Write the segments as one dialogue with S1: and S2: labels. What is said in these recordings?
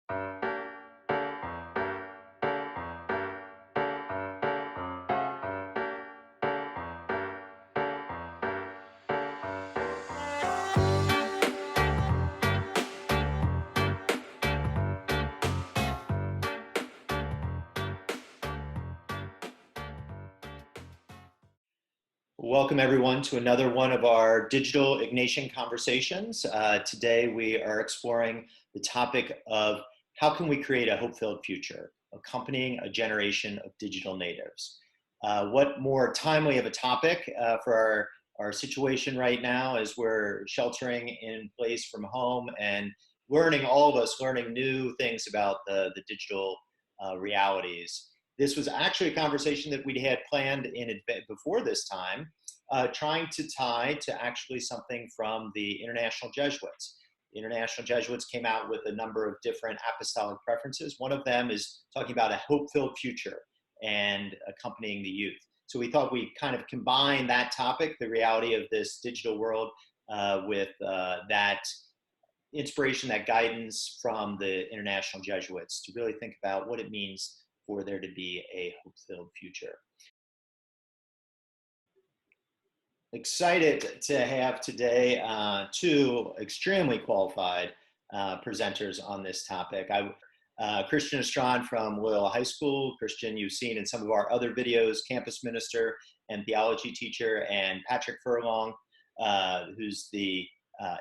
S1: Welcome everyone to another one of our digital Ignatian Conversations. Today we are exploring the topic of how can we create a hope-filled future, accompanying a generation of digital natives. What more timely of a topic for our situation right now as we're sheltering in place from home and all of us learning new things about the digital realities. This was actually a conversation that we had planned before this time, trying to tie to actually something from the International Jesuits. The International Jesuits came out with a number of different apostolic preferences. One of them is talking about a hope-filled future and accompanying the youth. So we thought we'd kind of combine that topic, the reality of this digital world, with that inspiration, that guidance from the International Jesuits to really think about what it means for there to be a hope-filled future. Excited to have today two extremely qualified presenters on this topic. Christian Astran from Loyola High School. Christian, you've seen in some of our other videos, campus minister and theology teacher, and Patrick Furlong, who's the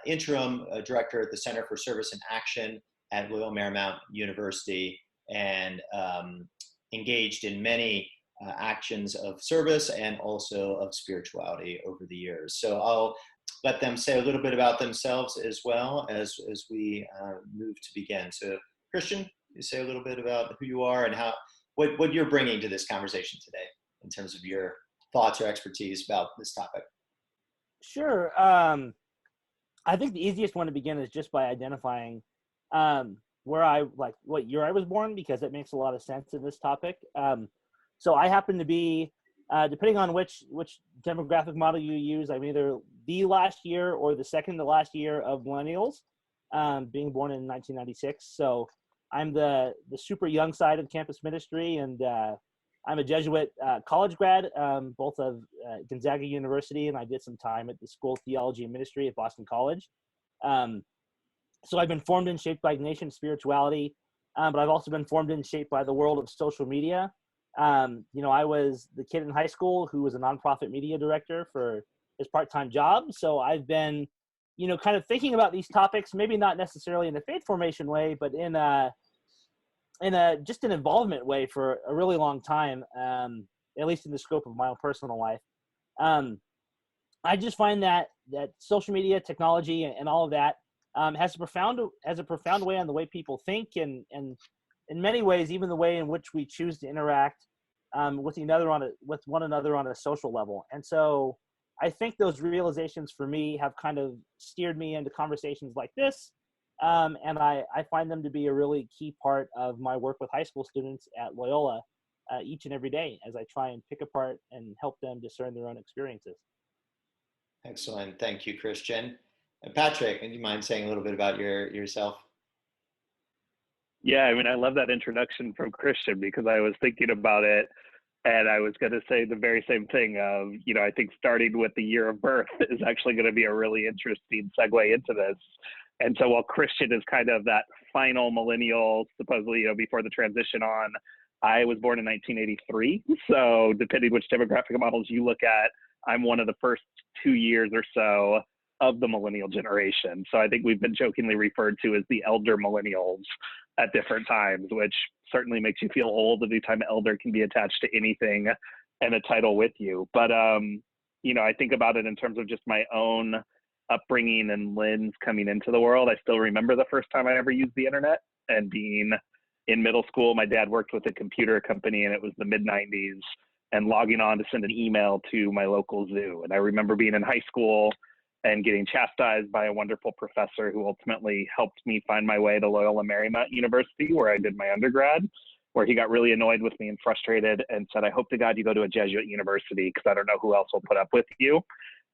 S1: interim director at the Center for Service and Action at Loyola Marymount University, and engaged in many actions of service and also of spirituality over the years. So I'll let them say a little bit about themselves as well as we move to begin. So Christian, you say a little bit about who you are and what you're bringing to this conversation today in terms of your thoughts or expertise about this topic.
S2: Sure. I think the easiest one to begin is just by identifying what year I was born, because it makes a lot of sense in this topic. So I happen to be, depending on which demographic model you use, I'm either the last year or the second to last year of millennials, being born in 1996. So I'm the super young side of campus ministry, and I'm a Jesuit college grad, both of Gonzaga University, and I did some time at the School of Theology and Ministry at Boston College. So I've been formed and shaped by Ignatian spirituality, but I've also been formed and shaped by the world of social media. I was the kid in high school who was a nonprofit media director for his part-time job. So I've been, kind of thinking about these topics, maybe not necessarily in a faith formation way, but in just an involvement way for a really long time, at least in the scope of my own personal life. I just find that social media, technology, and all of that has a profound way on the way people think, and in many ways, even the way in which we choose to interact with one another on a social level. And so I think those realizations for me have kind of steered me into conversations like this. And I find them to be a really key part of my work with high school students at Loyola each and every day as I try and pick apart and help them discern their own experiences.
S1: Excellent. Thank you, Christian. And Patrick, do you mind saying a little bit about yourself?
S3: Yeah, I love that introduction from Christian, because I was thinking about it and I was going to say the very same thing of, I think starting with the year of birth is actually going to be a really interesting segue into this. And so while Christian is kind of that final millennial, supposedly, before the transition on, I was born in 1983. So depending which demographic models you look at, I'm one of the first 2 years or so of the millennial generation. So I think we've been jokingly referred to as the elder millennials at different times, which certainly makes you feel old. Anytime elder can be attached to anything and a title with you. But, I think about it in terms of just my own upbringing and lens coming into the world. I still remember the first time I ever used the internet, and being in middle school. My dad worked with a computer company, and it was the mid-90s, and logging on to send an email to my local zoo. And I remember being in high school and getting chastised by a wonderful professor who ultimately helped me find my way to Loyola Marymount University, where I did my undergrad, where he got really annoyed with me and frustrated and said, "I hope to God you go to a Jesuit university, because I don't know who else will put up with you."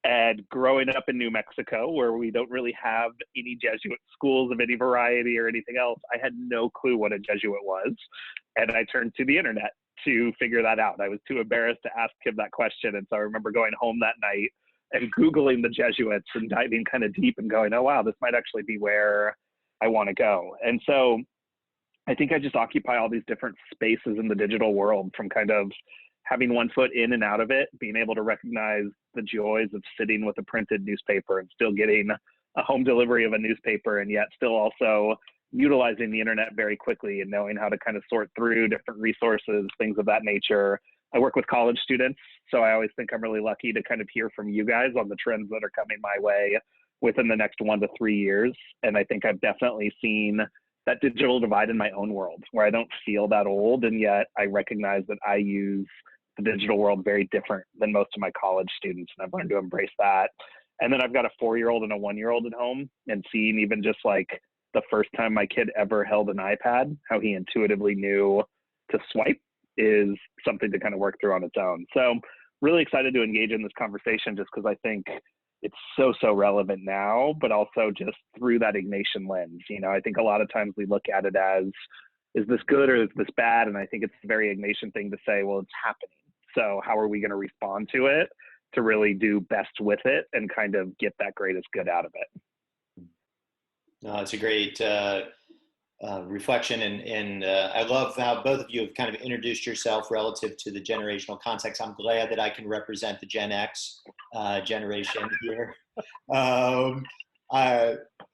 S3: And growing up in New Mexico, where we don't really have any Jesuit schools of any variety or anything else, I had no clue what a Jesuit was. And I turned to the internet to figure that out. I was too embarrassed to ask him that question. And so I remember going home that night and Googling the Jesuits and diving kind of deep and going, oh, wow, this might actually be where I want to go. And so I think I just occupy all these different spaces in the digital world, from kind of having one foot in and out of it, being able to recognize the joys of sitting with a printed newspaper and still getting a home delivery of a newspaper, and yet still also utilizing the internet very quickly and knowing how to kind of sort through different resources, things of that nature. I work with college students, so I always think I'm really lucky to kind of hear from you guys on the trends that are coming my way within the next 1 to 3 years. And I think I've definitely seen that digital divide in my own world, where I don't feel that old, and yet I recognize that I use the digital world very different than most of my college students, and I've learned to embrace that. And then I've got a 4-year-old and a 1-year-old at home, and seeing even just like the first time my kid ever held an iPad, how he intuitively knew to swipe, is something to kind of work through on its own. So really excited to engage in this conversation, just because I think it's so relevant now, but also just through that Ignatian lens. You know, I think a lot of times we look at it as, is this good or is this bad? And I think it's a very Ignatian thing to say, well, it's happening. So how are we going to respond to it to really do best with it and kind of get that greatest good out of it?
S1: No, it's a great reflection, and I love how both of you have kind of introduced yourself relative to the generational context. I'm glad that I can represent the Gen X generation here.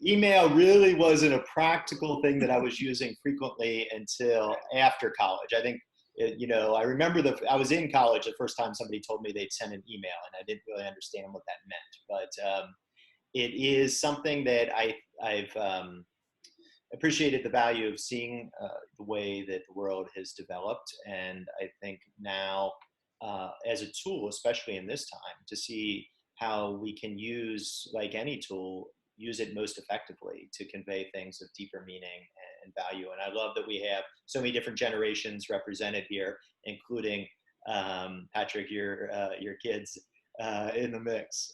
S1: Email really wasn't a practical thing that I was using frequently until after college. I think, I remember I was in college the first time somebody told me they'd send an email, and I didn't really understand what that meant. But it is something that I've appreciated the value of seeing the way that the world has developed. And I think now as a tool, especially in this time, to see how we can use, like any tool, use it most effectively to convey things of deeper meaning and value. And I love that we have so many different generations represented here, including Patrick, your kids in the mix.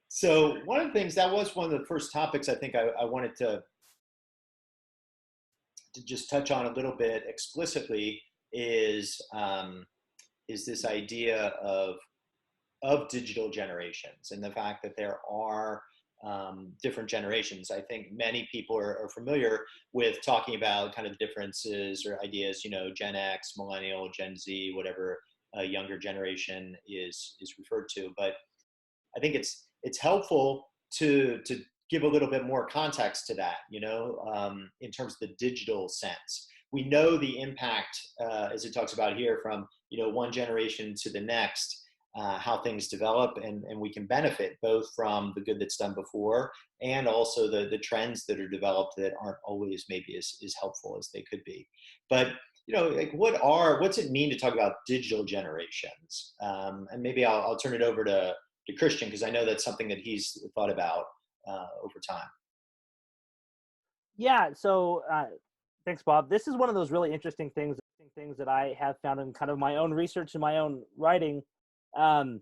S1: So one of the things, that was one of the first topics I think I wanted to just touch on a little bit explicitly, is this idea of digital generations, and the fact that there are different generations. I think many people are familiar with talking about kind of differences or ideas, Gen X, Millennial, Gen Z, whatever a younger generation is referred to. But I think it's helpful to give a little bit more context to that, in terms of the digital sense. We know the impact, as it talks about here, from one generation to the next, how things develop, and we can benefit both from the good that's done before, and also the trends that are developed that aren't always maybe as helpful as they could be. But like what's it mean to talk about digital generations? And maybe I'll turn it over to Christian, because I know that's something that he's thought about over time.
S2: Yeah. So thanks, Bob. This is one of those really interesting things that I have found in kind of my own research and my own writing. And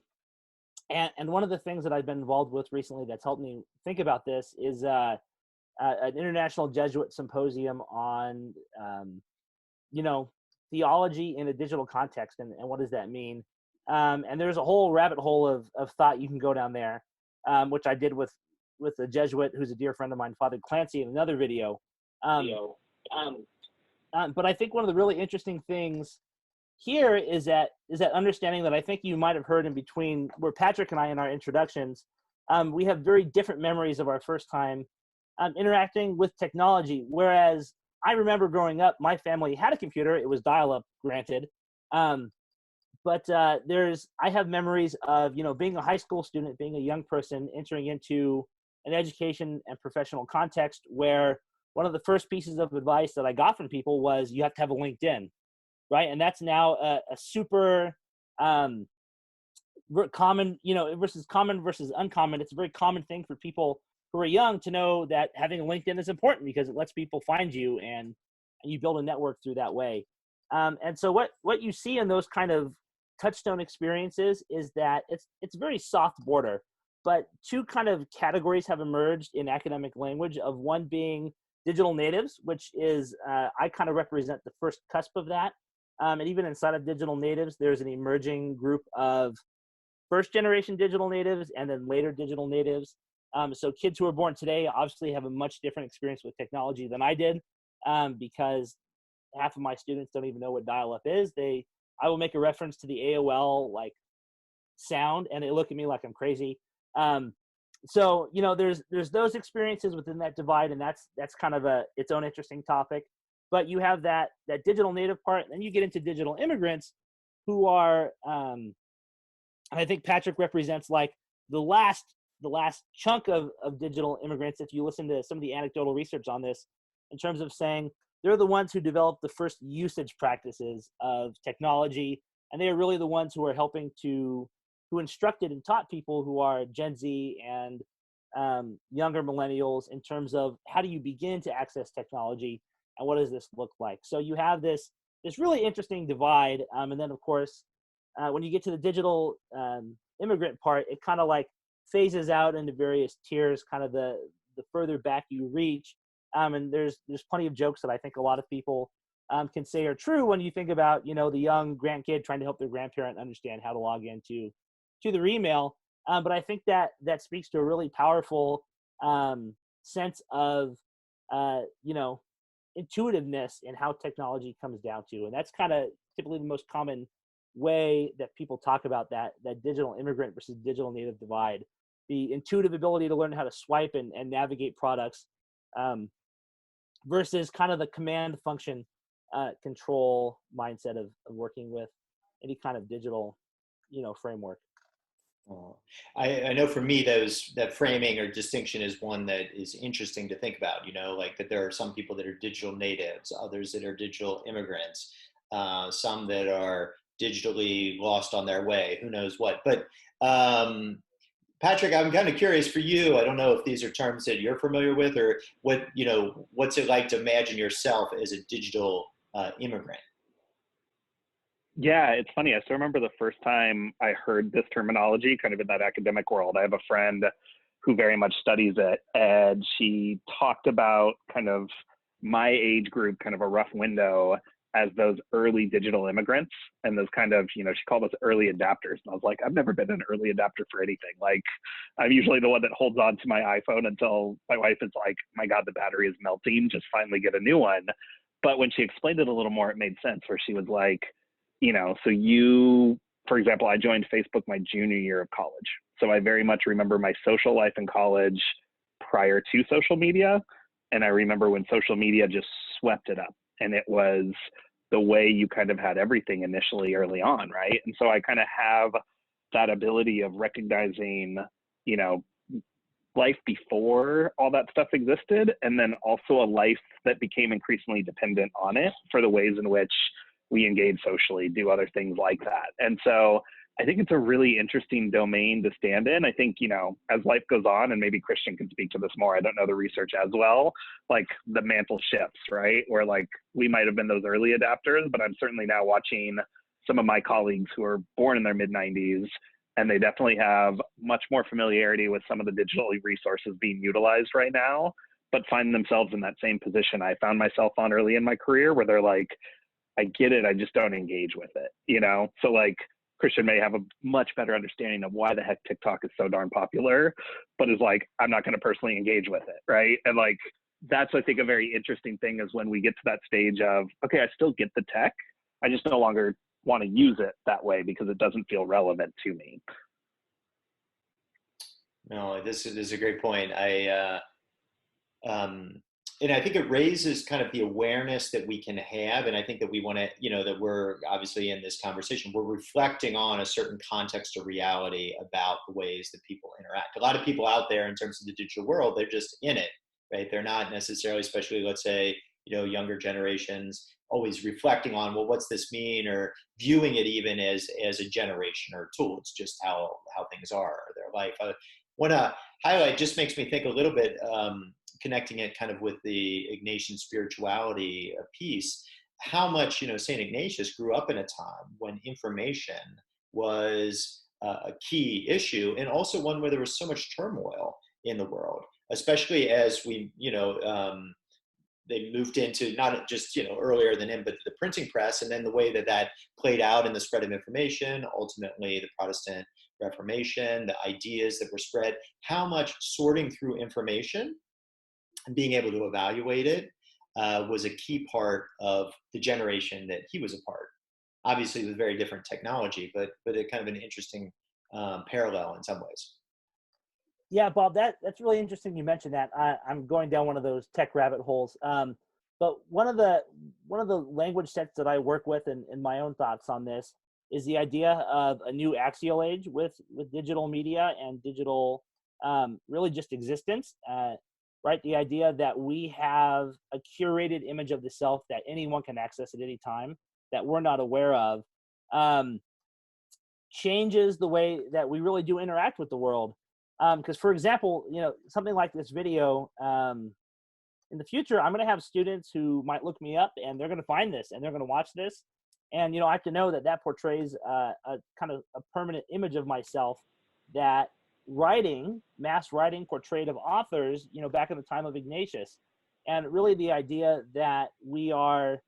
S2: one of the things that I've been involved with recently that's helped me think about this is an international Jesuit symposium on, theology in a digital context, and what does that mean? And there's a whole rabbit hole of thought you can go down there, which I did with a Jesuit who's a dear friend of mine, Father Clancy, in another video. But I think one of the really interesting things here is that understanding that I think you might have heard in between where Patrick and I, in our introductions, we have very different memories of our first time interacting with technology. Whereas I remember growing up, my family had a computer. It was dial-up, granted. But I have memories of, being a high school student, being a young person, entering into an education and professional context where one of the first pieces of advice that I got from people was, you have to have a LinkedIn, right? And that's now a super common, versus uncommon. It's a very common thing for people who are young to know that having a LinkedIn is important, because it lets people find you and you build a network through that way. And so what you see in those kind of touchstone experiences is that it's very soft border, but two kind of categories have emerged in academic language, of one being digital natives, which is, I kind of represent the first cusp of that. And even inside of digital natives, there's an emerging group of first generation digital natives and then later digital natives. So kids who are born today obviously have a much different experience with technology than I did, because half of my students don't even know what dial-up is. I will make a reference to the AOL like sound and they look at me like I'm crazy. So, you know, there's those experiences within that divide, and that's kind of its own interesting topic. But you have that digital native part, and then you get into digital immigrants who are, and I think Patrick represents like the last chunk of digital immigrants, if you listen to some of the anecdotal research on this, in terms of saying they're the ones who developed the first usage practices of technology, and they are really the ones who are helping who instructed and taught people who are Gen Z and younger millennials in terms of how do you begin to access technology and what does this look like. So you have this really interesting divide, and then of course when you get to the digital immigrant part, it kind of like phases out into various tiers, kind of the further back you reach. And there's plenty of jokes that I think a lot of people can say are true when you think about, you know, the young grandkid trying to help their grandparent understand how to log into their email. But I think that speaks to a really powerful sense of, you know, intuitiveness in how technology comes down to. And that's kind of typically the most common way that people talk about that digital immigrant versus digital native divide. The intuitive ability to learn how to swipe and navigate products versus kind of the command function control mindset of working with any kind of digital, you know, framework.
S1: I know for me, that framing or distinction is one that is interesting to think about, you know, like that there are some people that are digital natives, others that are digital immigrants, some that are digitally lost on their way, who knows what. But Patrick, I'm kind of curious for you. I don't know if these are terms that you're familiar with, or what, you know, what's it like to imagine yourself as a digital immigrant?
S3: Yeah, it's funny. I still remember the first time I heard this terminology kind of in that academic world. I have a friend who very much studies it, and she talked about kind of my age group, kind of a rough window, as those early digital immigrants and those kind of, you know, she called us early adapters. And I was like, I've never been an early adapter for anything. Like, I'm usually the one that holds on to my iPhone until my wife is like, my God, the battery is melting, just finally get a new one. But when she explained it a little more, it made sense, where she was like, you know, so you, for example, I joined Facebook my junior year of college. So I very much remember my social life in college prior to social media. And I remember when social media just swept it up, and it was the way you kind of had everything initially early on, right? And so I kind of have that ability of recognizing, you know, life before all that stuff existed, and then also a life that became increasingly dependent on it for the ways in which we engage socially, do other things like that. And so I think it's a really interesting domain to stand in. I think, you know, as life goes on, and maybe Christian can speak to this more, I don't know the research as well, like the mantle shifts, right? Where like we might have been those early adapters, but I'm certainly now watching some of my colleagues who are born in their mid-90s, and they definitely have much more familiarity with some of the digital resources being utilized right now, but find themselves in that same position I found myself on early in my career, where they're like, I get it, I just don't engage with it, you know? So like Christian may have a much better understanding of why the heck TikTok is so darn popular, but is like, I'm not going to personally engage with it, right? And like, that's, I think, a very interesting thing, is when we get to that stage of, okay, I still get the tech, I just no longer want to use it that way because it doesn't feel relevant to me.
S1: No, this is a great point. And I think it raises kind of the awareness that we can have. And I think that we want to, you know, that we're obviously in this conversation, we're reflecting on a certain context or reality about the ways that people interact. A lot of people out there in terms of the digital world, they're just in it, right? They're not necessarily, especially let's say, you know, younger generations, always reflecting on, well, what's this mean, or viewing it even as a generation or a tool. It's just how things are, or their life. I want to highlight, just makes me think a little bit, connecting it kind of with the Ignatian spirituality piece, how much, you know, St. Ignatius grew up in a time when information was a key issue, and also one where there was so much turmoil in the world, especially as we, they moved into not just, earlier than him, but the printing press, and then the way that that played out in the spread of information, ultimately the Protestant Reformation, the ideas that were spread, how much sorting through information and being able to evaluate it was a key part of the generation that he was a part. Obviously with very different technology, but it kind of an interesting parallel in some ways.
S2: Yeah, Bob, that's really interesting. You mentioned that. I'm going down one of those tech rabbit holes. But one of the language sets that I work with, and my own thoughts on this, is the idea of a new axial age with digital media and digital, really just existence. Right, the idea that we have a curated image of the self that anyone can access at any time that we're not aware of, changes the way that we really do interact with the world. Because, for example, something like this video, in the future, I'm going to have students who might look me up and they're going to find this and they're going to watch this. And, I have to know that portrays a kind of a permanent image of myself that mass writing portrayed of authors, back in the time of Ignatius. And really the idea that we are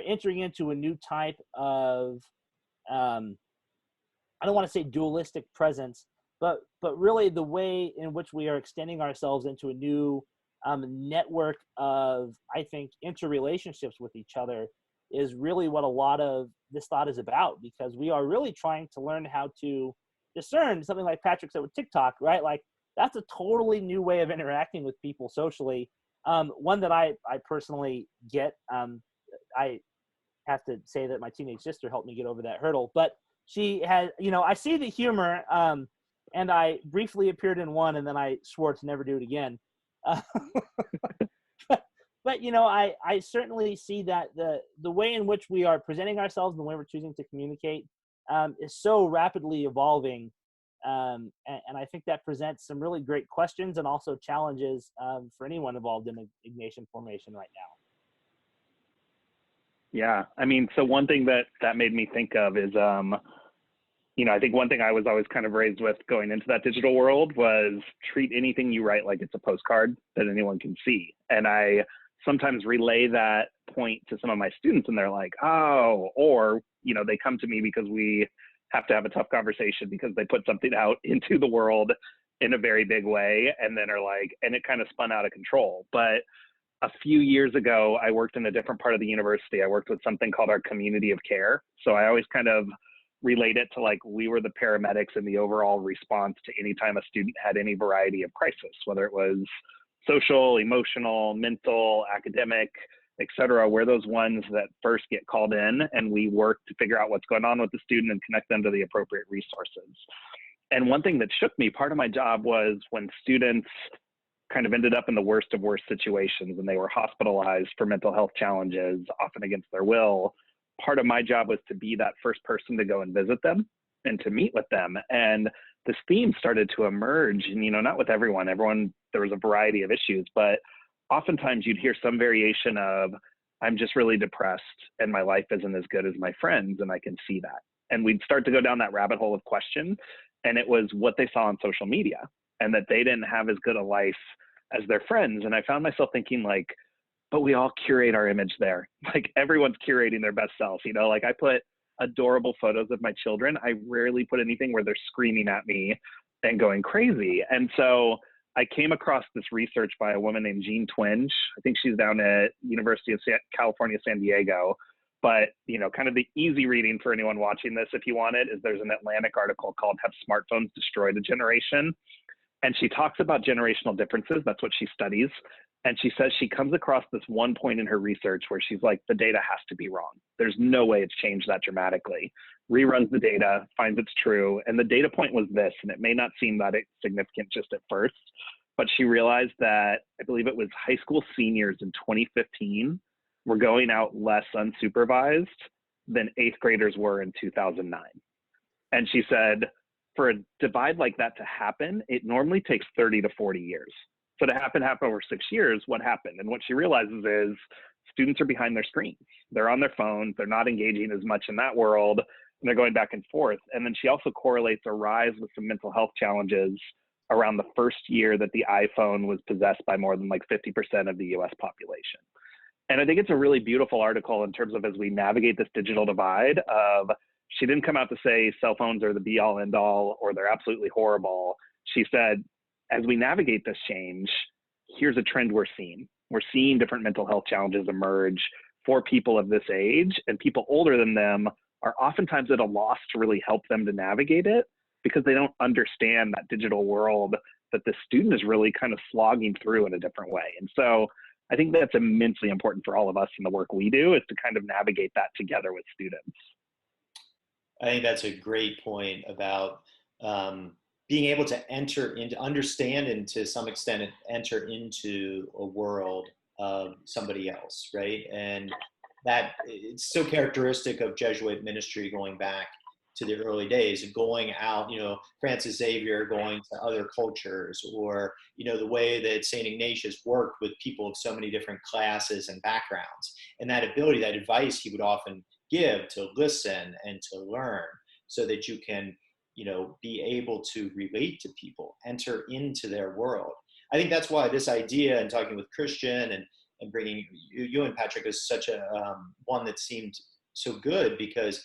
S2: entering into a new type of, I don't want to say dualistic presence, but really the way in which we are extending ourselves into a new network of, I think, interrelationships with each other is really what a lot of this thought is about, because we are really trying to learn how to discern something like Patrick said with TikTok, right? Like that's a totally new way of interacting with people socially. One that I personally get. I have to say that my teenage sister helped me get over that hurdle, but she has, I see the humor, and I briefly appeared in one, and then I swore to never do it again. But I certainly see that the way in which we are presenting ourselves and the way we're choosing to communicate is so rapidly evolving, and I think that presents some really great questions and also challenges for anyone involved in Ignatian formation right now.
S3: Yeah, I mean, so one thing that made me think of is, I think one thing I was always kind of raised with going into that digital world was treat anything you write like it's a postcard that anyone can see. And I sometimes relay that point to some of my students and they're like, oh, or, they come to me because we have to have a tough conversation because they put something out into the world in a very big way and then are like, and it kind of spun out of control. But a few years ago, I worked in a different part of the university. I worked with something called our community of care. So I always kind of relate it to like we were the paramedics in the overall response to any time a student had any variety of crisis, whether it was social, emotional, mental, academic, et cetera. We're those ones that first get called in and we work to figure out what's going on with the student and connect them to the appropriate resources. And one thing that shook me, part of my job was when students kind of ended up in the worst of worst situations and they were hospitalized for mental health challenges, often against their will. Part of my job was to be that first person to go and visit them and to meet with them. And this theme started to emerge, and not with everyone, there was a variety of issues, but oftentimes you'd hear some variation of, I'm just really depressed and my life isn't as good as my friends, and I can see that. And we'd start to go down that rabbit hole of question, and it was what they saw on social media and that they didn't have as good a life as their friends. And I found myself thinking like, but we all curate our image there. Like everyone's curating their best self, like I put adorable photos of my children. I rarely put anything where they're screaming at me and going crazy. And so I came across this research by a woman named Jean Twenge. I think she's down at University of California, San Diego. But, kind of the easy reading for anyone watching this, if you want it, is there's an Atlantic article called Have Smartphones Destroyed a Generation? And she talks about generational differences. That's what she studies. And she says she comes across this one point in her research where she's like, the data has to be wrong. There's no way it's changed that dramatically. Reruns the data, finds it's true. And the data point was this, and it may not seem that it's significant just at first, but she realized that, I believe it was high school seniors in 2015 were going out less unsupervised than 8th graders were in 2009. And she said, for a divide like that to happen, it normally takes 30 to 40 years. So to happen over 6 years, what happened? And what she realizes is students are behind their screens. They're on their phones. They're not engaging as much in that world. and they're going back and forth. And then she also correlates a rise with some mental health challenges around the first year that the iPhone was possessed by more than like 50% of the US population. And I think it's a really beautiful article in terms of as we navigate this digital divide of, she didn't come out to say cell phones are the be all end all or they're absolutely horrible. She said, as we navigate this change, here's a trend we're seeing. We're seeing different mental health challenges emerge for people of this age, and people older than them are oftentimes at a loss to really help them to navigate it because they don't understand that digital world that the student is really kind of slogging through in a different way. And so I think that's immensely important for all of us in the work we do, is to kind of navigate that together with students.
S1: I think that's a great point about being able to understand and to some extent enter into a world of somebody else, right? And that it's so characteristic of Jesuit ministry going back to the early days of going out, Francis Xavier going to other cultures, or, the way that St. Ignatius worked with people of so many different classes and backgrounds. And that ability, that advice he would often give to listen and to learn so that you can, be able to relate to people, enter into their world. I think that's why this idea, and talking with Christian and bringing you and Patrick, is such a one that seemed so good, because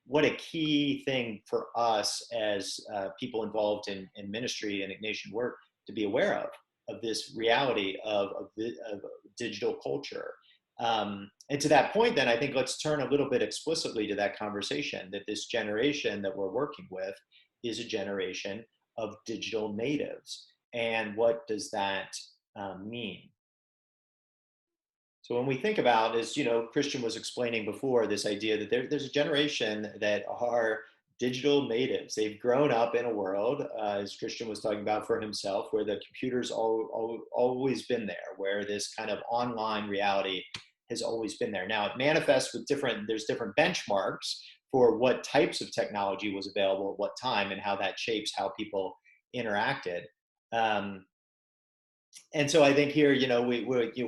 S1: what a key thing for us as people involved in ministry and Ignatian work to be aware of this reality of digital culture. And to that point, then, I think let's turn a little bit explicitly to that conversation, that this generation that we're working with is a generation of digital natives. And what does that mean? So when we think about, as Christian was explaining before, this idea that there's a generation that are digital natives. They've grown up in a world, as Christian was talking about for himself, where the computer's always been there, where this kind of online reality has always been there. Now it manifests with there's different benchmarks for what types of technology was available at what time and how that shapes how people interacted. And so I think here,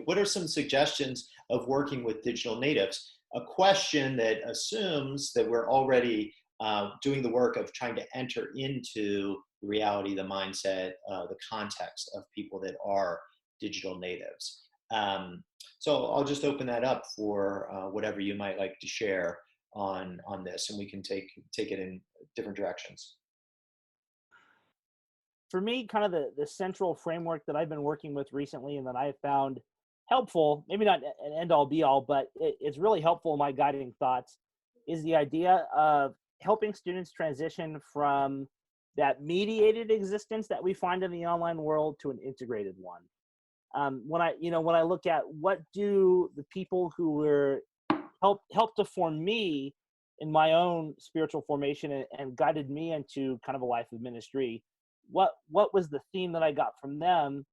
S1: what are some suggestions of working with digital natives? A question that assumes that we're already doing the work of trying to enter into the reality, the mindset, the context of people that are digital natives. So I'll just open that up for whatever you might like to share on this, and we can take it in different directions.
S2: For me, kind of the central framework that I've been working with recently and that I have found helpful, maybe not an end-all be-all, but it's really helpful in my guiding thoughts, is the idea of helping students transition from that mediated existence that we find in the online world to an integrated one. When I look at what do the people who were helped to form me in my own spiritual formation and guided me into kind of a life of ministry, what was the theme that I got from them?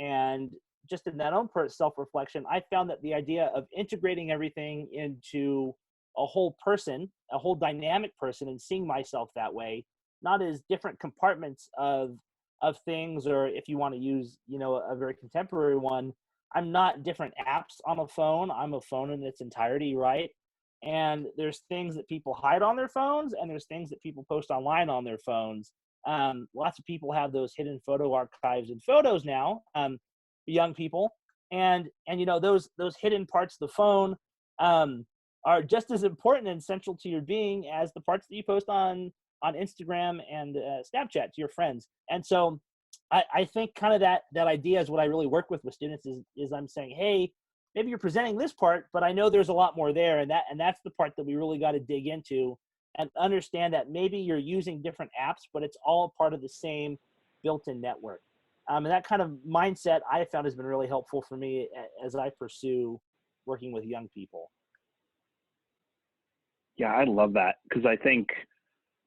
S2: And just in that own self-reflection, I found that the idea of integrating everything into a whole person, a whole dynamic person, and seeing myself that way, not as different compartments of things, or if you want to use, a very contemporary one, I'm not different apps on a phone. I'm a phone in its entirety, right? And there's things that people hide on their phones, and there's things that people post online on their phones. Lots of people have those hidden photo archives and photos now, young people, and those hidden parts of the phone are just as important and central to your being as the parts that you post on Instagram and Snapchat to your friends. And so I think kind of that idea is what I really work with students is I'm saying, hey, maybe you're presenting this part, but I know there's a lot more there, and that's the part that we really got to dig into and understand, that maybe you're using different apps, but it's all part of the same built-in network. And that kind of mindset I found has been really helpful for me as I pursue working with young people.
S3: Yeah, I love that, because I think,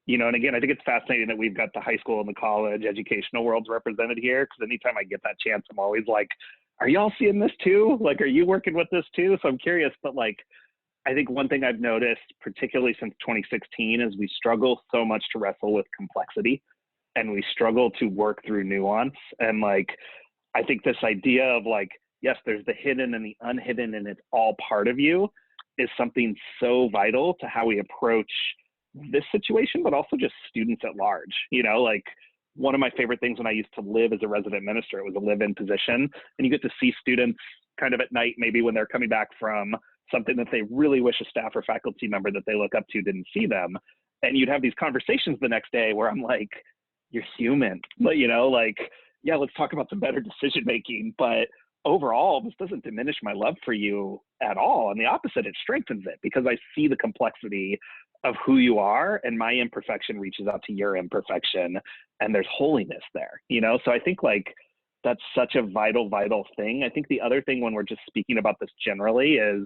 S3: and again, I think it's fascinating that we've got the high school and the college educational worlds represented here, because anytime I get that chance, I'm always like, are y'all seeing this too? Like, are you working with this too? So I'm curious, but I think one thing I've noticed, particularly since 2016, is we struggle so much to wrestle with complexity, and we struggle to work through nuance. And I think this idea of yes, there's the hidden and the unhidden, and it's all part of you, is something so vital to how we approach this situation, but also just students at large. You know, like one of my favorite things when I used to live as a resident minister, it was a live-in position, and you get to see students kind of at night, maybe when they're coming back from something that they really wish a staff or faculty member that they look up to didn't see them. And you'd have these conversations the next day where I'm like, you're human, but you know, like, yeah, let's talk about some better decision making. But overall, this doesn't diminish my love for you at all. And the opposite, it strengthens it, because I see the complexity of who you are, and my imperfection reaches out to your imperfection, and there's holiness there, you know? So I think like that's such a vital, vital thing. I think the other thing when we're just speaking about this generally is,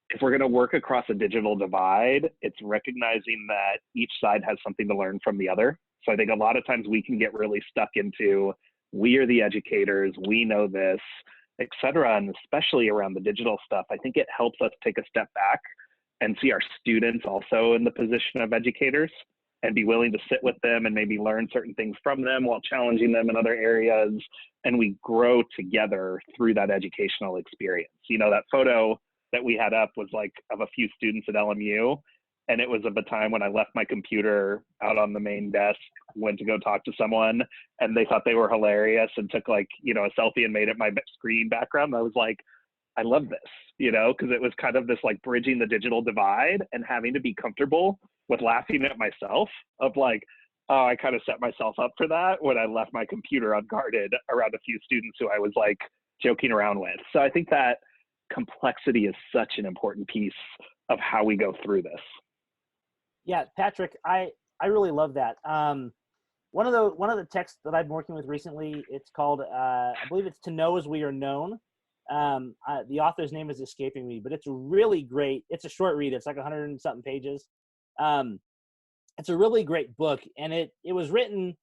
S3: if we're going to work across a digital divide, it's recognizing that each side has something to learn from the other. So I think a lot of times we can get really stuck into, we are the educators, we know this, et cetera. And especially around the digital stuff, I think it helps us take a step back and see our students also in the position of educators, and be willing to sit with them and maybe learn certain things from them while challenging them in other areas. And we grow together through that educational experience. You know, that photo that we had up was like of a few students at LMU. And it was of a time when I left my computer out on the main desk, went to go talk to someone, and they thought they were hilarious and took like, you know, a selfie and made it my screen background. I was like, I love this, you know, because it was kind of this like bridging the digital divide and having to be comfortable with laughing at myself of like, oh, I kind of set myself up for that when I left my computer unguarded around a few students who I was like joking around with. So I think that complexity is such an important piece of how we go through this.
S2: Yeah, Patrick, I really love that. One of the texts that I've been working with recently, it's called, I believe it's To Know As We Are Known. The author's name is escaping me, but it's really great. It's a short read. It's like 100 and something pages. It's a really great book, and it was written,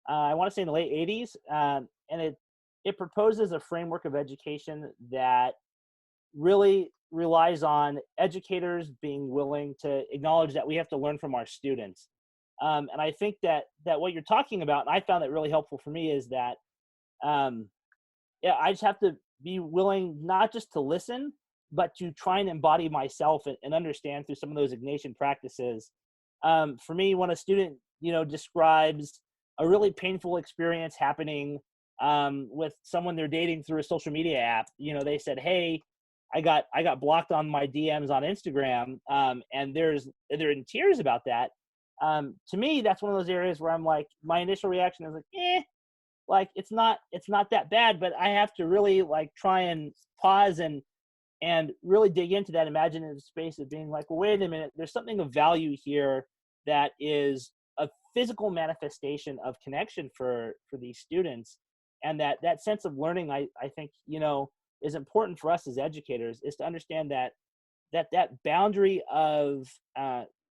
S2: I want to say in the late 80s, and it proposes a framework of education that really relies on educators being willing to acknowledge that we have to learn from our students. And I think that what you're talking about, and I found that really helpful for me, is that, I just have to be willing not just to listen, but to try and embody myself and understand through some of those Ignatian practices. For me, when a student, describes a really painful experience happening with someone they're dating through a social media app, they said, hey, I got blocked on my DMs on Instagram, and they're in tears about that. To me, that's one of those areas where I'm like, my initial reaction is like, it's not that bad, but I have to really like try and pause and really dig into that imaginative space of being like, well, wait a minute, there's something of value here that is a physical manifestation of connection for these students. And that sense of learning, I think, is important for us as educators, is to understand that boundary of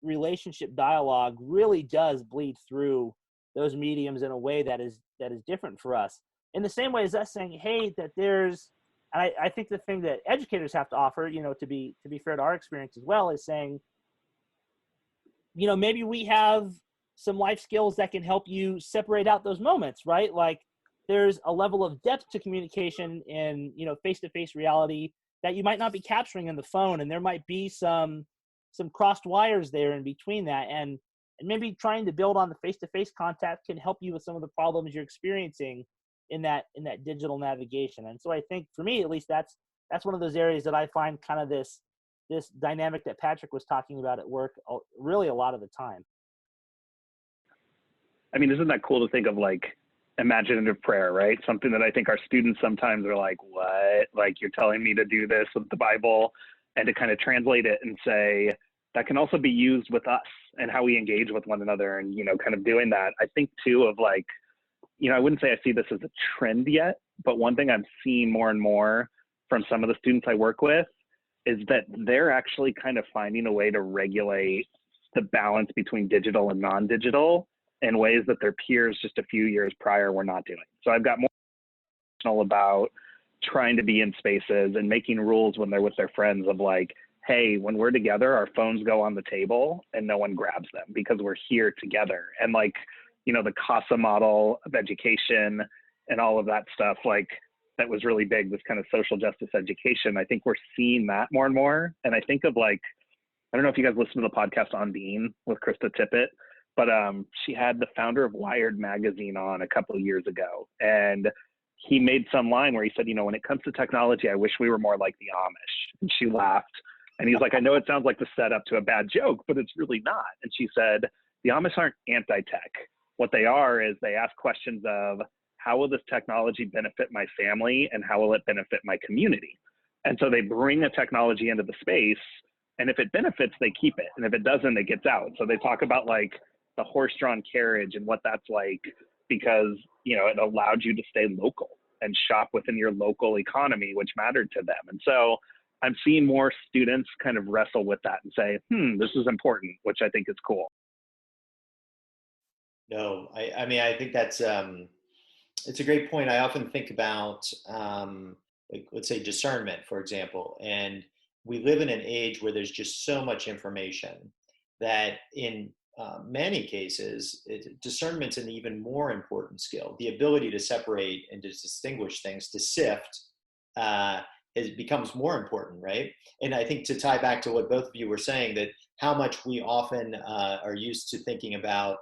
S2: relationship dialogue really does bleed through those mediums in a way that is different for us. In the same way as us saying, hey, that there's, and I think the thing that educators have to offer, to be fair to our experience as well, is saying, maybe we have some life skills that can help you separate out those moments, right? Like there's a level of depth to communication in, face-to-face reality that you might not be capturing in the phone. And there might be some crossed wires there in between that. And maybe trying to build on the face-to-face contact can help you with some of the problems you're experiencing in that digital navigation. And so I think for me, at least, that's one of those areas that I find kind of this dynamic that Patrick was talking about at work really a lot of the time.
S3: I mean, isn't that cool to think of like imaginative prayer, right? Something that I think our students sometimes are like, what? Like you're telling me to do this with the Bible, and to kind of translate it and say, that can also be used with us and how we engage with one another, and, kind of doing that. I think too of like, I wouldn't say I see this as a trend yet, but one thing I'm seeing more and more from some of the students I work with is that they're actually kind of finding a way to regulate the balance between digital and non-digital in ways that their peers just a few years prior were not doing. So I've got more about trying to be in spaces and making rules when they're with their friends of like, hey, when we're together, our phones go on the table and no one grabs them because we're here together. And like, the CASA model of education and all of that stuff, like that was really big, this kind of social justice education. I think we're seeing that more and more. And I think of like, I don't know if you guys listen to the podcast On Being with Krista Tippett, but she had the founder of Wired magazine on a couple of years ago. And he made some line where he said, when it comes to technology, I wish we were more like the Amish. And she laughed. And he's like, I know it sounds like the setup to a bad joke, but it's really not. And she said, the Amish aren't anti-tech. What they are is they ask questions of, how will this technology benefit my family and how will it benefit my community? And so they bring a technology into the space, and if it benefits, they keep it. And if it doesn't, it gets out. So they talk about like the horse-drawn carriage and what that's like, because, it allowed you to stay local and shop within your local economy, which mattered to them. And so I'm seeing more students kind of wrestle with that and say, this is important, which I think is cool.
S1: No, I mean, I think that's, it's a great point. I often think about, like, let's say discernment, for example, and we live in an age where there's just so much information that in many cases, discernment's an even more important skill. The ability to separate and to distinguish things, to sift, it becomes more important, right? And I think to tie back to what both of you were saying, that how much we often are used to thinking about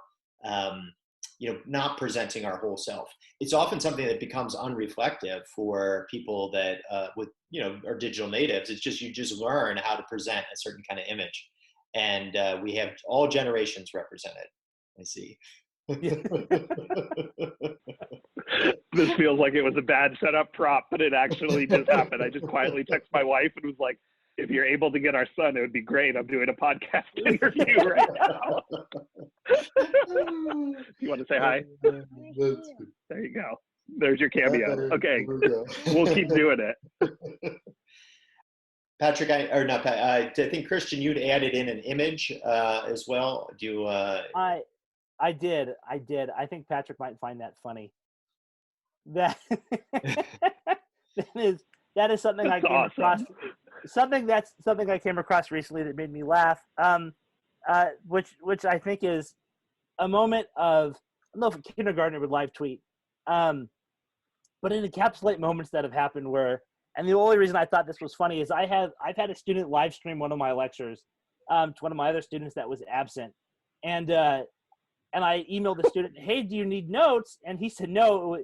S1: not presenting our whole self. It's often something that becomes unreflective for people that are digital natives. It's just, you just learn how to present a certain kind of image. And we have all generations represented. I see.
S3: This feels like it was a bad setup prop, but it actually just happened. I just quietly texted my wife and was like, if you're able to get our son, it would be great. I'm doing a podcast interview right now. You want to say hi? There you go. There's your cameo. Okay, we'll keep doing it.
S1: Patrick, I think Christian, you'd added in an image as well. Do you?
S2: I did. I think Patrick might find that funny. That that is something I came across. Something I came across recently that made me laugh. Which I think is a moment of, I don't know if a kindergartner would live tweet, but it encapsulates moments that have happened where. And the only reason I thought this was funny is I've had a student live stream one of my lectures to one of my other students that was absent, and I emailed the student, hey, do you need notes? And he said no.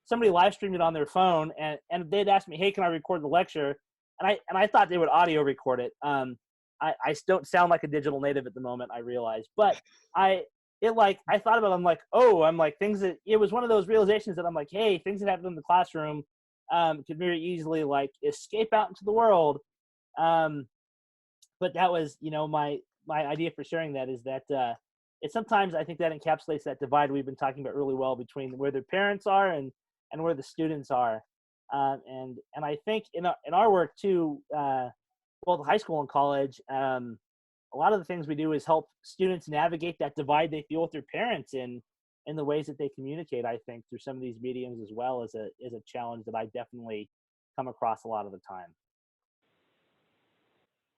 S2: Somebody live streamed it on their phone, and they'd asked me, hey, can I record the lecture? And I thought they would audio record it. I don't sound like a digital native at the moment, I realize, but I thought about it, I'm like things that, it was one of those realizations that I'm like, hey, things that happened in the classroom could very easily like escape out into the world. But that was, my idea for sharing that is that it sometimes, I think that encapsulates that divide we've been talking about really well between where their parents are and where the students are. And I think in our work too, both high school and college, a lot of the things we do is help students navigate that divide they feel with their parents in the ways that they communicate, I think, through some of these mediums as well, as a challenge that I definitely come across a lot of the time.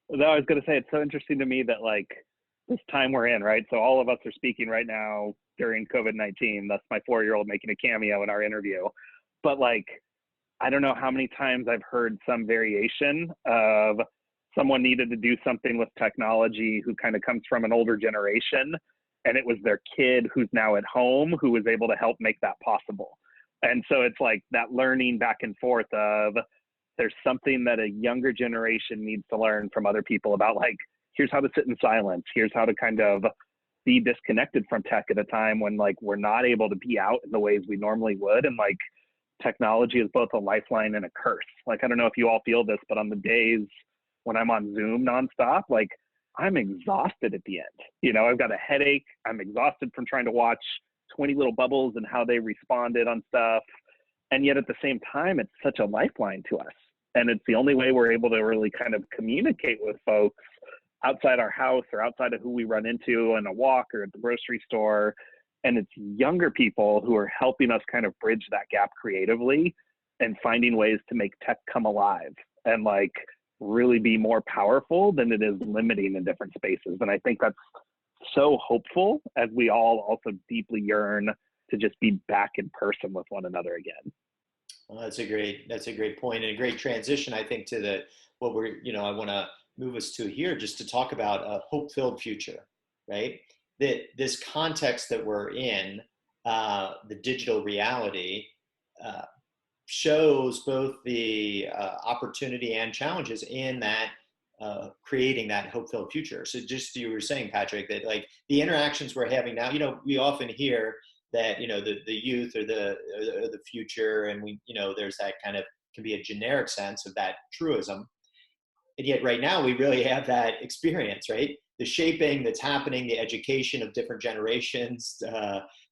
S3: Well, I was going to say, it's so interesting to me that like this time we're in, right? So all of us are speaking right now during COVID-19. That's my 4-year-old making a cameo in our interview. But like, I don't know how many times I've heard some variation of someone needed to do something with technology who kind of comes from an older generation, and it was their kid who's now at home who was able to help make that possible. And so it's like that learning back and forth of there's something that a younger generation needs to learn from other people about, like, here's how to sit in silence. Here's how to kind of be disconnected from tech at a time when like we're not able to be out in the ways we normally would. And like technology is both a lifeline and a curse. Like, I don't know if you all feel this, but on the days when I'm on Zoom nonstop, like I'm exhausted at the end. I've got a headache. I'm exhausted from trying to watch 20 little bubbles and how they responded on stuff. And yet at the same time, it's such a lifeline to us. And it's the only way we're able to really kind of communicate with folks outside our house or outside of who we run into on a walk or at the grocery store. And it's younger people who are helping us kind of bridge that gap creatively and finding ways to make tech come alive and like really be more powerful than it is limiting in different spaces. And I think that's so hopeful as we all also deeply yearn to just be back in person with one another again.
S1: Well, that's a great point and a great transition, I think, to what we're, I want to move us to here, just to talk about a hope-filled future, right? That this context that we're in, the digital reality, shows both the opportunity and challenges in that creating that hope-filled future. So just you were saying, Patrick, that like the interactions we're having now, we often hear that, the youth or the future, and there's that kind of, can be a generic sense of that truism. And yet right now we really have that experience, right? The shaping that's happening, the education of different generations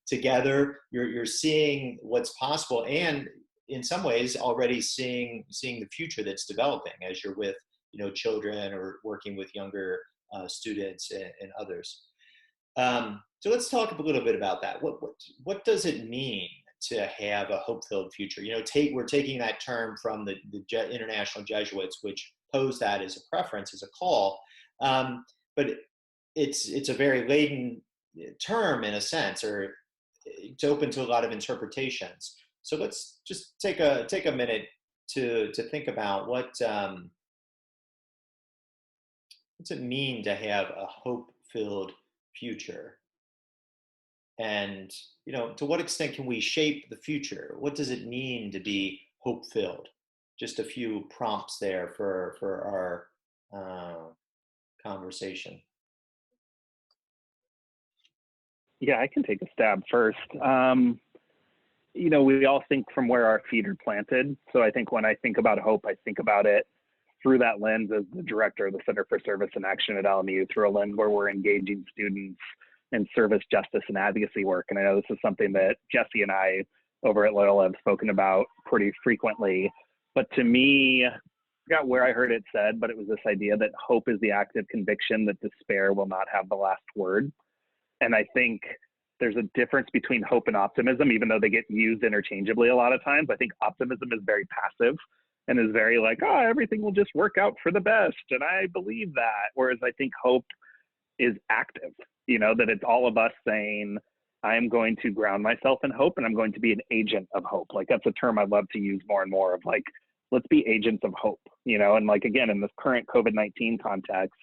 S1: together, you're seeing what's possible, and in some ways already seeing the future that's developing as you're with children or working with younger students and others. So let's talk a little bit about that. What does it mean to have a hope-filled future? We're taking that term from the international Jesuits, which pose that as a preference, as a call, but it's a very laden term in a sense, or it's open to a lot of interpretations. So let's just take a minute to think about what's it mean to have a hope-filled future, and to what extent can we shape the future? What does it mean to be hope-filled? Just a few prompts there for our conversation.
S3: Yeah, I can take a stab first. We all think from where our feet are planted. So I think when I think about hope, I think about it through that lens as the director of the Center for Service and Action at LMU, through a lens where we're engaging students in service, justice, and advocacy work. And I know this is something that Jesse and I over at Loyola have spoken about pretty frequently. But to me, I forgot where I heard it said, but it was this idea that hope is the active conviction that despair will not have the last word. And I think there's a difference between hope and optimism, even though they get used interchangeably a lot of times. I think optimism is very passive and is very like, everything will just work out for the best. And I believe that. Whereas I think hope is active, that it's all of us saying, I am going to ground myself in hope, and I'm going to be an agent of hope. Like, that's a term I'd love to use more and more, of like, let's be agents of hope, and like, again, in this current COVID-19 context,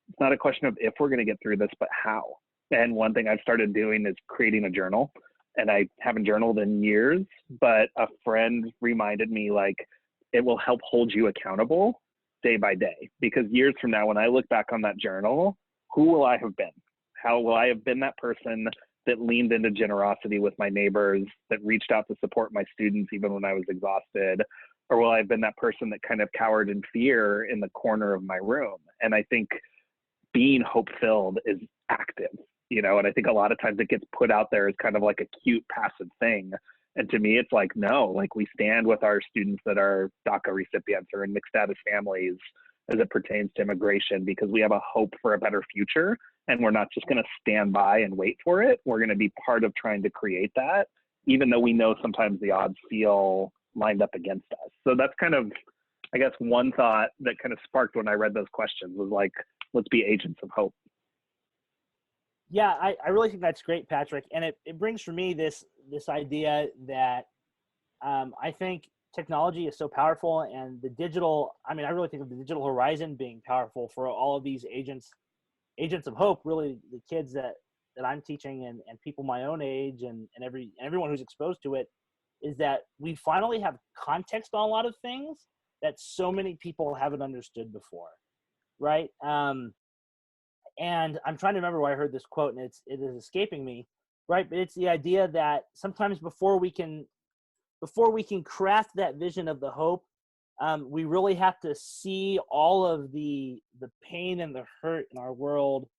S3: it's not a question of if we're going to get through this, but how. And one thing I've started doing is creating a journal, and I haven't journaled in years, but a friend reminded me, like, it will help hold you accountable day by day, because years from now, when I look back on that journal, who will I have been? How will I have been that person that leaned into generosity with my neighbors, that reached out to support my students even when I was exhausted? Or will I have been that person that kind of cowered in fear in the corner of my room? And I think being hope-filled is active, and I think a lot of times it gets put out there as kind of like a cute passive thing. And to me, it's like, no, like, we stand with our students that are DACA recipients or in mixed status families as it pertains to immigration, because we have a hope for a better future, and we're not just going to stand by and wait for it. We're going to be part of trying to create that, even though we know sometimes the odds feel lined up against us. So that's kind of, I guess, one thought that kind of sparked when I read those questions, was like, let's be agents of hope.
S2: Yeah, I really think that's great, Patrick. And it brings for me this idea that I think technology is so powerful, and the digital, I really think of the digital horizon being powerful for all of these agents of hope, really the kids that I'm teaching, and people my own age, and everyone who's exposed to it, is that we finally have context on a lot of things that so many people haven't understood before, right? And I'm trying to remember where I heard this quote, and it is escaping me, right? But it's the idea that sometimes before we can craft that vision of the hope, we really have to see all of the pain and the hurt in our world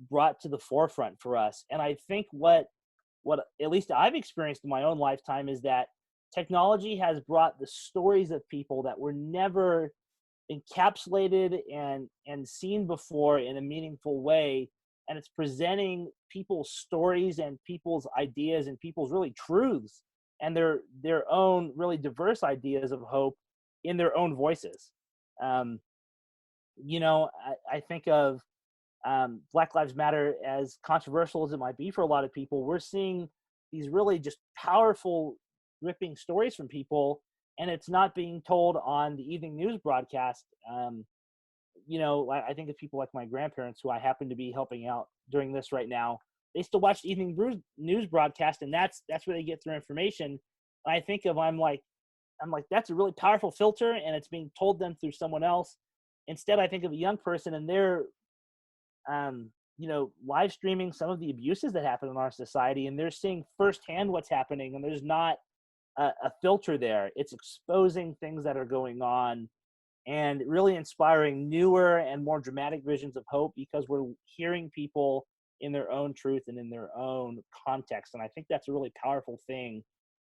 S2: brought to the forefront for us. And I think what at least I've experienced in my own lifetime is that technology has brought the stories of people that were never encapsulated and seen before in a meaningful way, and it's presenting people's stories and people's ideas and people's really truths and their own really diverse ideas of hope in their own voices. I think of Black Lives Matter, as controversial as it might be for a lot of people. We're seeing these really just powerful, gripping stories from people, and it's not being told on the evening news broadcast. I think of people like my grandparents who I happen to be helping out during this right now. They still watch the evening news broadcast, and that's where they get their information. And I think of, I'm like, that's a really powerful filter, and it's being told them through someone else. Instead, I think of a young person, and they're, live streaming some of the abuses that happen in our society, and they're seeing firsthand what's happening, and there's not a filter there. It's exposing things that are going on and really inspiring newer and more dramatic visions of hope, because we're hearing people in their own truth and in their own context. And I think that's a really powerful thing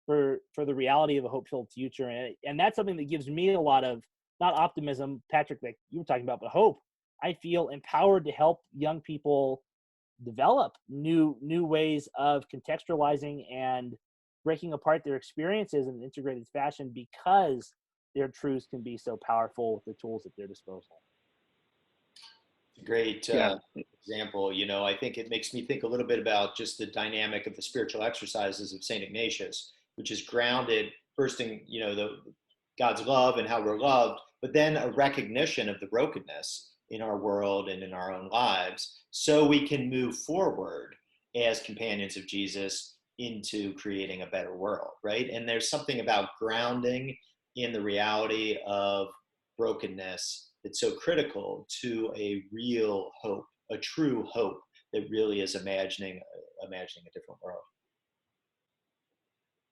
S2: for the reality of a hope-filled future. And that's something that gives me a lot of, not optimism, Patrick, like you were talking about, but hope. I feel empowered to help young people develop new ways of contextualizing and breaking apart their experiences in an integrated fashion, because their truths can be so powerful with the tools at their disposal.
S1: Great example. I think it makes me think a little bit about just the dynamic of the spiritual exercises of St. Ignatius, which is grounded first in, God's love and how we're loved, but then a recognition of the brokenness in our world and in our own lives, so we can move forward as companions of Jesus into creating a better world, right? And there's something about grounding in the reality of brokenness that's so critical to a real hope, a true hope that really is imagining a different world.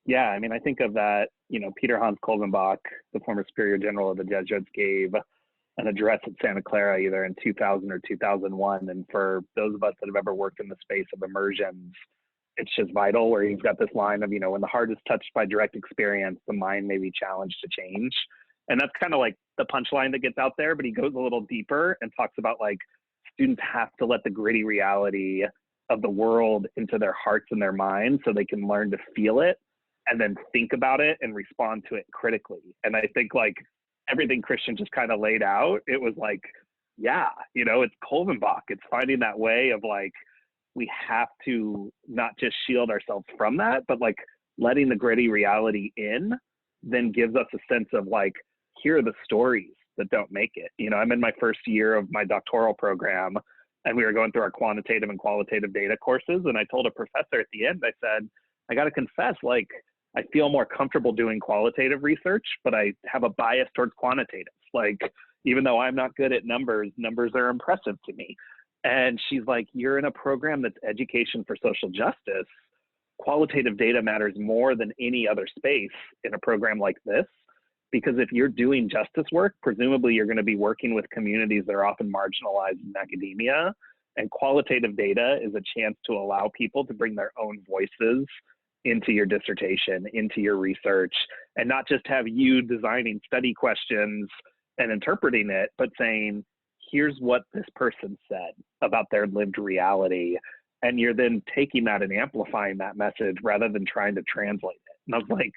S3: Yeah, I mean, I think of that, Peter Hans Kolvenbach, the former superior general of the Jesuits, gave an address at Santa Clara either in 2000 or 2001. And for those of us that have ever worked in the space of immersions, it's just vital, where he's got this line of, when the heart is touched by direct experience, the mind may be challenged to change. And that's kind of like the punchline that gets out there, but he goes a little deeper and talks about, like, students have to let the gritty reality of the world into their hearts and their minds so they can learn to feel it and then think about it and respond to it critically. And I think, like, everything Christian just kind of laid out, it was like, it's Kolvenbach. It's finding that way of, like, we have to not just shield ourselves from that, but, like, letting the gritty reality in then gives us a sense of, like, here are the stories that don't make it. I'm in my first year of my doctoral program, and we were going through our quantitative and qualitative data courses. And I told a professor at the end, I said, I got to confess, like, I feel more comfortable doing qualitative research, but I have a bias towards quantitative. Like, even though I'm not good at numbers are impressive to me. And she's like, you're in a program that's education for social justice. Qualitative data matters more than any other space in a program like this, because if you're doing justice work, presumably you're going to be working with communities that are often marginalized in academia. And qualitative data is a chance to allow people to bring their own voices into your dissertation, into your research, and not just have you designing study questions and interpreting it, but saying, here's what this person said about their lived reality. And you're then taking that and amplifying that message rather than trying to translate it. And I was like,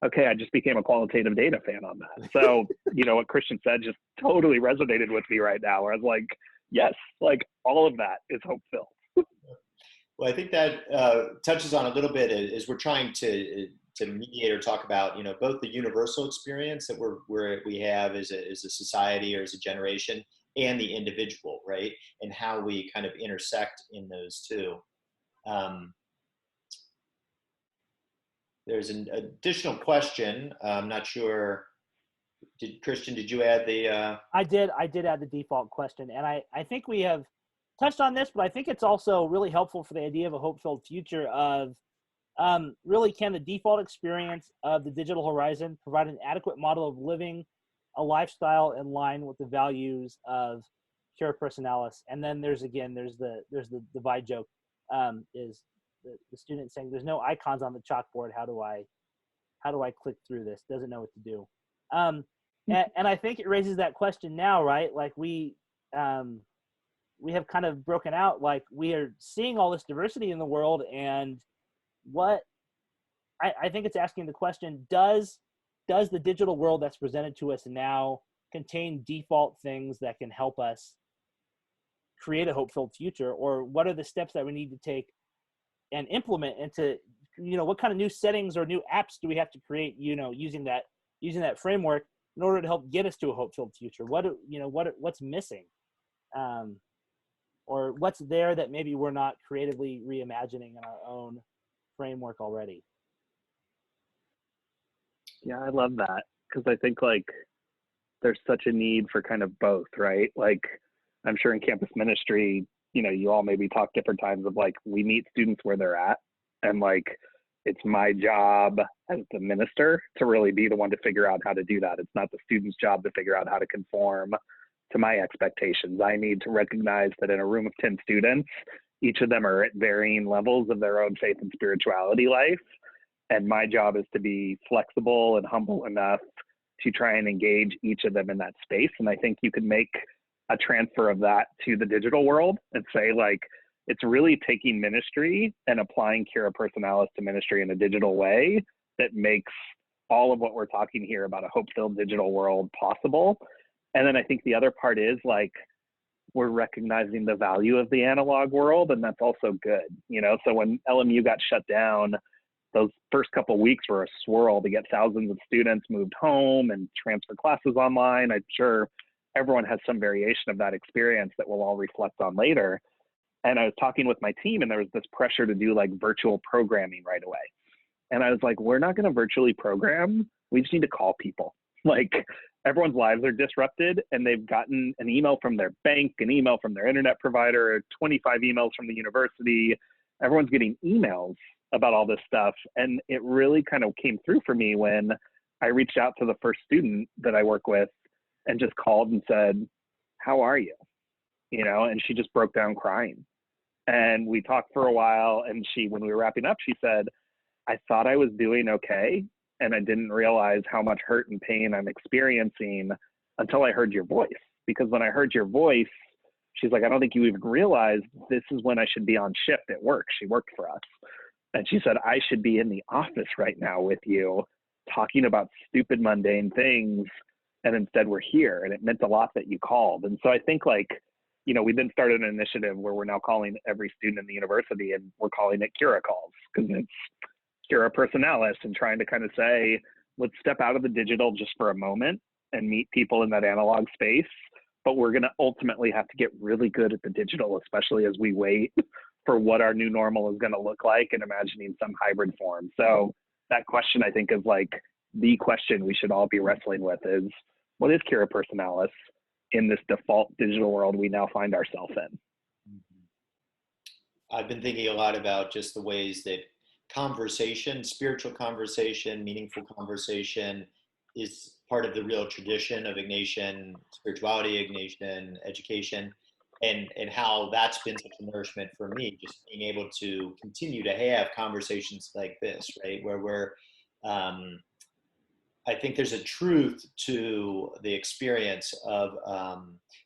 S3: okay, I just became a qualitative data fan on that. So, what Christian said just totally resonated with me right now, where I was like, yes, like, all of that is hope-filled.
S1: Well, I think that touches on a little bit as we're trying to mediate or talk about, both the universal experience that we have as a society or as a generation, and the individual, right? And how we kind of intersect in those two. There's an additional question. I'm not sure. Christian, did you add the?
S2: I did add the default question, and I think we have touched on this, but I think it's also really helpful for the idea of a hope-filled future of really, can the default experience of the digital horizon provide an adequate model of living a lifestyle in line with the values of pure personalis? And then there's the divide joke, is the student saying, there's no icons on the chalkboard. How do I click through this? Doesn't know what to do. And I think it raises that question now, right? Like, we have kind of broken out, like, we are seeing all this diversity in the world, and what I think it's asking the question, does the digital world that's presented to us now contain default things that can help us create a hope-filled future? Or what are the steps that we need to take and implement into, what kind of new settings or new apps do we have to create, using that framework, in order to help get us to a hope-filled future? What's missing? Or what's there that maybe we're not creatively reimagining in our own framework already?
S3: Yeah, I love that, because I think like there's such a need for kind of both, right? Like I'm sure in campus ministry, you all maybe talk different times of like, we meet students where they're at, and like it's my job as the minister to really be the one to figure out how to do that. It's not the student's job to figure out how to conform to my expectations. I need to recognize that in a room of 10 students, each of them are at varying levels of their own faith and spirituality life. And my job is to be flexible and humble enough to try and engage each of them in that space. And I think you can make a transfer of that to the digital world and say like, it's really taking ministry and applying Cura Personalis to ministry in a digital way that makes all of what we're talking here about a hope-filled digital world possible. And then I think the other part is like, we're recognizing the value of the analog world, and that's also good. So when LMU got shut down, those first couple of weeks were a swirl to get thousands of students moved home and transfer classes online. I'm sure everyone has some variation of that experience that we'll all reflect on later. And I was talking with my team, and there was this pressure to do like virtual programming right away. And I was like, we're not going to virtually program. We just need to call people. Like everyone's lives are disrupted, and they've gotten an email from their bank, an email from their internet provider, 25 emails from the university. Everyone's getting emails about all this stuff. And it really kind of came through for me when I reached out to the first student that I work with and just called and said, how are you? And she just broke down crying. And we talked for a while, and when we were wrapping up, she said, I thought I was doing okay, and I didn't realize how much hurt and pain I'm experiencing until I heard your voice. Because when I heard your voice, she's like, I don't think you even realized this is when I should be on shift at work. She worked for us. And she said, I should be in the office right now with you talking about stupid, mundane things. And instead we're here. And it meant a lot that you called. And so I think like, we then started an initiative where we're now calling every student in the university, and we're calling it Cura Calls, because it's Cura Personalis, and trying to kind of say, let's step out of the digital just for a moment and meet people in that analog space. But we're going to ultimately have to get really good at the digital, especially as we wait for what our new normal is going to look like and imagining some hybrid form. So that question, I think, is like the question we should all be wrestling with is, what is Cura Personalis in this default digital world we now find ourselves in?
S1: I've been thinking a lot about just the ways that conversation, spiritual conversation, meaningful conversation is part of the real tradition of Ignatian spirituality, Ignatian education, and how that's been such a nourishment for me, just being able to continue to have conversations like this, right? Where we're, I think there's a truth to the experience of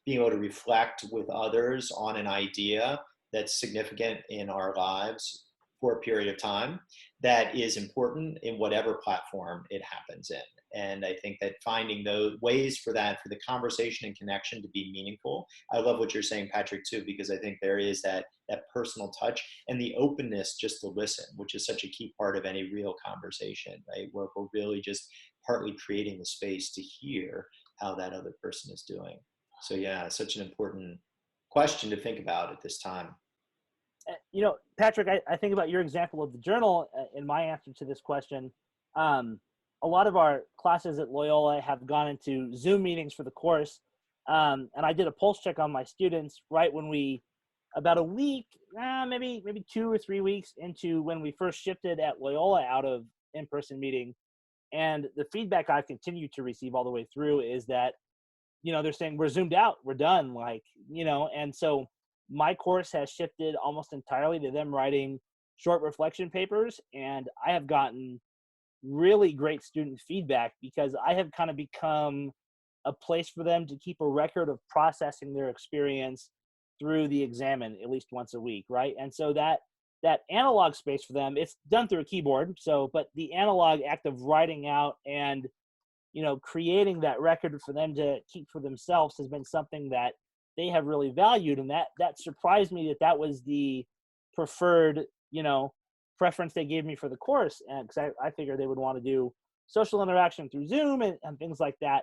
S1: being able to reflect with others on an idea that's significant in our lives for a period of time that is important in whatever platform it happens in. And I think that finding those ways for that, for the conversation and connection to be meaningful. I love what you're saying, Patrick, too, because I think there is that personal touch and the openness just to listen, which is such a key part of any real conversation, right? Where we're really just partly creating the space to hear how that other person is doing. So yeah, such an important question to think about at this time.
S2: Patrick, I think about your example of the journal in my answer to this question. A lot of our classes at Loyola have gone into Zoom meetings for the course. And I did a pulse check on my students right when we, about a week, maybe 2 or 3 weeks into when we first shifted at Loyola out of in-person meeting. And the feedback I've continued to receive all the way through is that, they're saying we're zoomed out, we're done, and so my course has shifted almost entirely to them writing short reflection papers. And I have gotten really great student feedback because I have kind of become a place for them to keep a record of processing their experience through the examen at least once a week, right? And so that analog space for them, it's done through a keyboard. So, but the analog act of writing out and, creating that record for them to keep for themselves has been something that they have really valued. And that surprised me that was the preferred, preference they gave me for the course. And because I figured they would want to do social interaction through Zoom and things like that.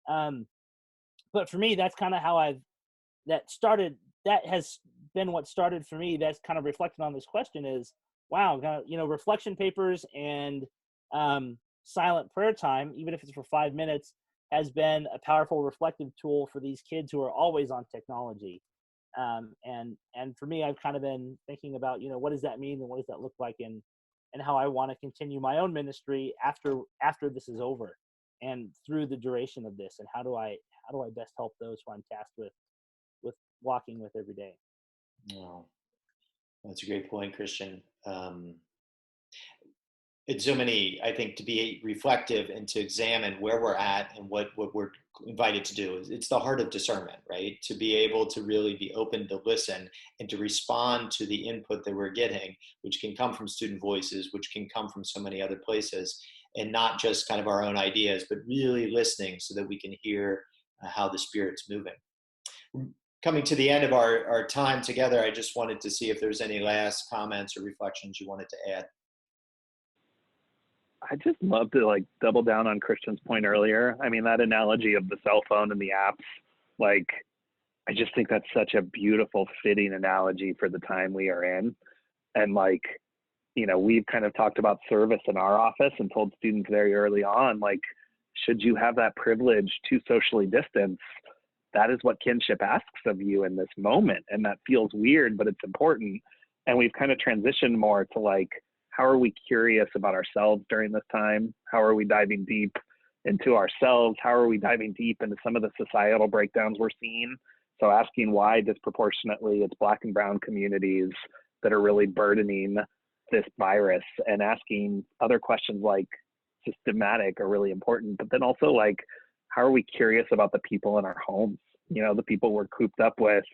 S2: But for me, that's kind of how that has been what started for me. That's kind of reflecting on this question is, wow, reflection papers and silent prayer time, even if it's for 5 minutes, has been a powerful reflective tool for these kids who are always on technology. And for me, I've kind of been thinking about, what does that mean and what does that look like, and how I want to continue my own ministry after this is over and through the duration of this, and how do I best help those who I'm tasked with walking with every day.
S1: Oh, that's a great point, Christian. It's so many, I think, to be reflective and to examine where we're at and what we're invited to do. It's the heart of discernment, right? To be able to really be open to listen and to respond to the input that we're getting, which can come from student voices, which can come from so many other places, and not just kind of our own ideas, but really listening so that we can hear how the Spirit's moving. Coming to the end of our time together, I just wanted to see if there's any last comments or reflections you wanted to add.
S3: I just love to double down on Christian's point earlier. I mean, that analogy of the cell phone and the apps, I just think that's such a beautiful, fitting analogy for the time we are in. And we've kind of talked about service in our office and told students very early on, should you have that privilege to socially distance, that is what kinship asks of you in this moment. And that feels weird, but it's important. And we've kind of transitioned more to how are we curious about ourselves during this time? How are we diving deep into ourselves? How are we diving deep into some of the societal breakdowns we're seeing? So asking why disproportionately it's Black and brown communities that are really burdening this virus, and asking other questions systematic are really important. But then also how are we curious about the people in our homes? The people we're cooped up with.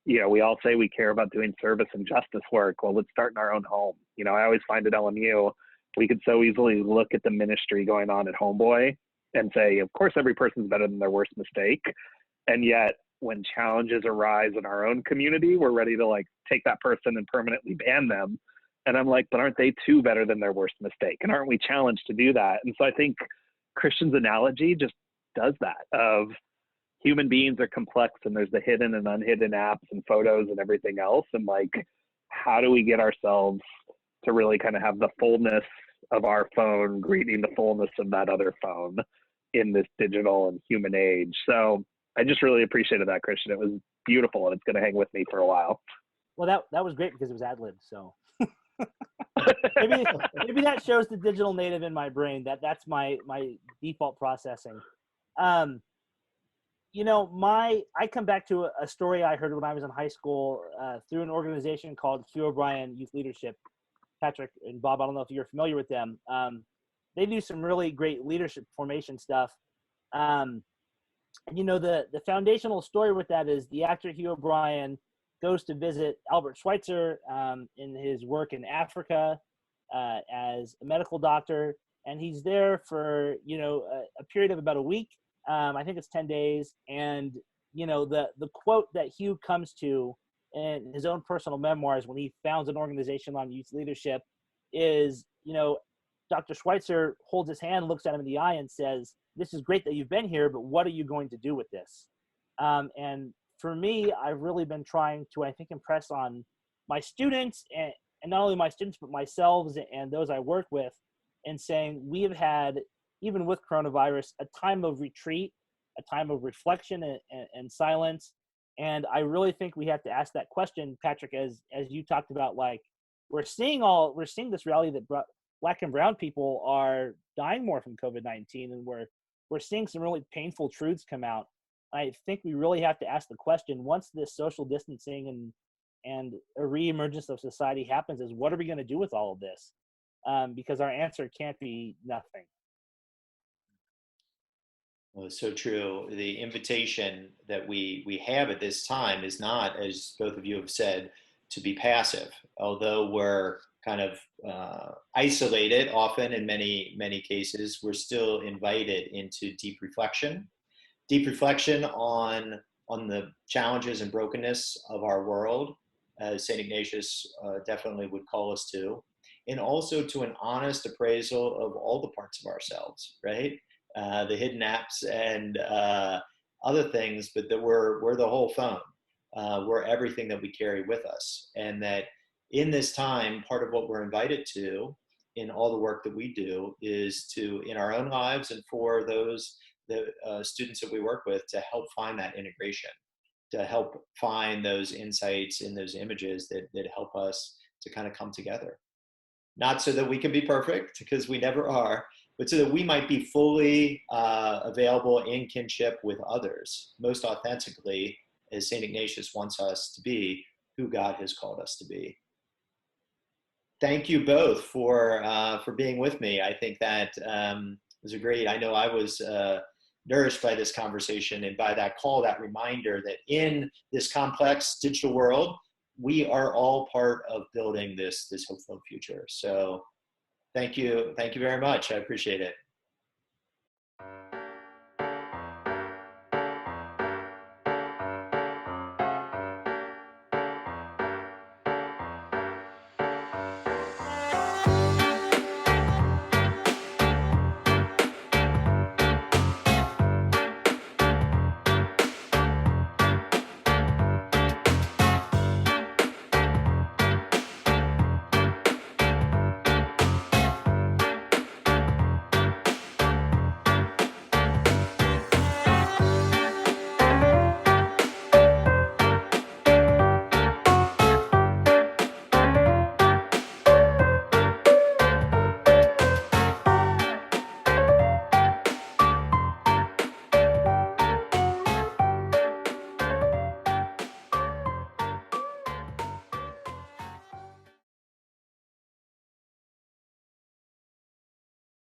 S3: We all say we care about doing service and justice work. Well, let's start in our own home. I always find at LMU, we could so easily look at the ministry going on at Homeboy and say, of course, every person's better than their worst mistake. And yet when challenges arise in our own community, we're ready to take that person and permanently ban them. And I'm but aren't they too better than their worst mistake? And aren't we challenged to do that? And so I think Christian's analogy just does that of human beings are complex, and there's the hidden and unhidden apps and photos and everything else. And how do we get ourselves to really kind of have the fullness of our phone greeting the fullness of that other phone in this digital and human age? So I just really appreciated that, Christian. It was beautiful, and it's going to hang with me for a while.
S2: Well, that was great because it was ad-libbed, so maybe that shows the digital native in my brain. That's my default processing. I come back to a story I heard when I was in high school through an organization called Hugh O'Brien Youth Leadership. Patrick and Bob, I don't know if you're familiar with them. They do some really great leadership formation stuff. The foundational story with that is the actor Hugh O'Brien goes to visit Albert Schweitzer in his work in Africa as a medical doctor, and he's there for a period of about a week. I think it's 10 days. And, the quote that Hugh comes to in his own personal memoirs when he founds an organization on youth leadership is, Dr. Schweitzer holds his hand, looks at him in the eye and says, "This is great that you've been here, but what are you going to do with this?" And for me, I've really been trying to, I think, impress on my students, and not only my students, but myself and those I work with, and saying we have had, even with coronavirus, a time of retreat, a time of reflection and silence. And I really think we have to ask that question, Patrick, as you talked about, we're seeing this reality that Black and brown people are dying more from COVID-19, and we're seeing some really painful truths come out. I think we really have to ask the question, once this social distancing and a reemergence of society happens, is what are we going to do with all of this? Because our answer can't be nothing.
S1: Well, it's so true. The invitation that we have at this time is not, as both of you have said, to be passive. Although we're kind of isolated often in many cases, we're still invited into deep reflection on the challenges and brokenness of our world, as St. Ignatius definitely would call us to, and also to an honest appraisal of all the parts of ourselves, right? the hidden apps and other things, but that we're the whole phone. We're everything that we carry with us. And that in this time, part of what we're invited to in all the work that we do is to, in our own lives and for those the students that we work with, to help find that integration, to help find those insights in those images that help us to kind of come together. Not so that we can be perfect, because we never are, but so that we might be fully available in kinship with others, most authentically, as St. Ignatius wants us to be, who God has called us to be. Thank you both for being with me. I think that was a great, I know I was nourished by this conversation and by that call, that reminder that in this complex digital world, we are all part of building this hope-filled future. So thank you very much. I appreciate it.